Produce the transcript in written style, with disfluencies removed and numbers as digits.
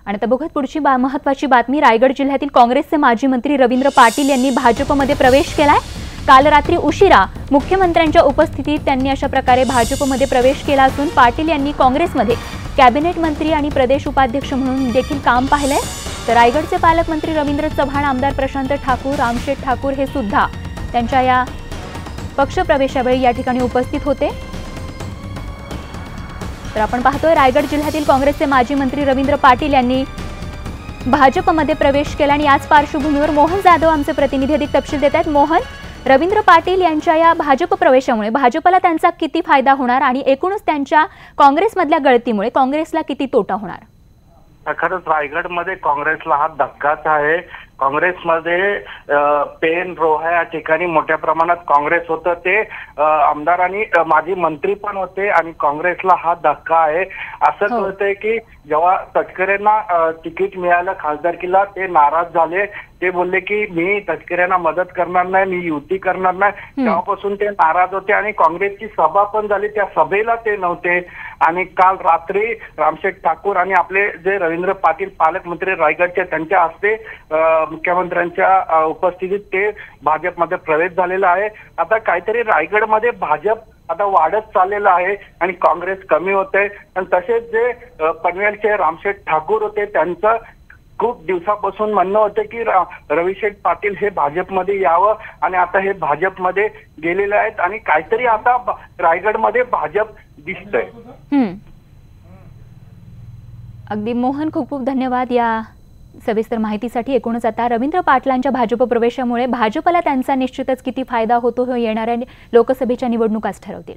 आणि आता बघूयात पुढची महत्त्वाची बातमी। रायगड जिल्ह्यातील काँग्रेसचे माजी मंत्री रवींद्र पाटील यांनी भाजपमध्ये प्रवेश केलाय। काल रात्री उशिरा मुख्यमंत्र्यांच्या उपस्थितीत त्यांनी अशा प्रकारे भाजपमध्ये प्रवेश केला असून पाटील यांनी काँग्रेसमध्ये कॅबिनेट मंत्री आणि प्रदेश उपाध्यक्ष म्हणून देखील काम पाहिलंय। तर रायगडचे पालकमंत्री रवींद्र चव्हाण, आमदार प्रशांत ठाकूर, रामशेठ ठाकूर हे सुद्धा त्यांच्या या पक्षप्रवेशावेळी या ठिकाणी उपस्थित होते। तर आपण पाहतोय रायगड जिल्ह्यातील काँग्रेसचे माजी मंत्री रवींद्र पाटील यांनी भाजपमध्ये प्रवेश केला आणि याच पार्श्वभूमीवर मोहन जाधव आमचे प्रतिनिधी अधिक तपशील देत आहेत। मोहन, रवींद्र पाटील यांच्या या भाजप प्रवेशामुळे भाजपला त्यांचा किती फायदा होणार आणि एकूणच त्यांच्या काँग्रेसमधल्या गळतीमुळे काँग्रेसला किती तोटा होणार? खरंच रायगडमध्ये काँग्रेसला हा धक्काच आहे। काँग्रेसमध्ये पेन रोहा या ठिकाणी मोठ्या प्रमाणात काँग्रेस होतं, ते आमदार आणि माजी मंत्री पण होते आणि काँग्रेसला हा धक्का आहे। असं कळतंय की जेव्हा तटकरेंना तिकीट मिळालं खासदारकीला, ते नाराज झाले। ते बोलले की मी तटकरेंना मदत करणार नाही, मी युती करणार नाही। तेव्हापासून ते नाराज होते आणि काँग्रेसची सभा पण झाली, त्या सभेला ते नव्हते। आणि काल रात्री रामशेठ ठाकूर आणि आपले जे रवींद्र पाटील पालकमंत्री रायगडचे, त्यांच्या हस्ते मुख्यमंत्र्यांच्या उपस्थितीत ते भाजपमध्ये प्रवेश झालेला आहे। आता काहीतरी रायगडमध्ये भाजप आता वाढत चाललेलं आहे आणि काँग्रेस कमी होते। आणि तसेच जे पनवेलचे रामशेठ ठाकूर होते, त्यांचं खूप दिवसापासून म्हणणं होतं की रवीशेठ पाटील हे भाजपमध्ये यावं आणि आता हे भाजपमध्ये गेलेले आहेत आणि काहीतरी आता रायगडमध्ये भाजप दिसतंय। अगदी मोहन, खूप खूप धन्यवाद या सविस्तर माहितीसाठी। एकूणच आता रवींद्र पाटलांच्या भाजप प्रवेशामुळे भाजपला त्यांचा निश्चितच किती फायदा होतो हे येणाऱ्या लोकसभेच्या निवडणुकाच ठरवतील।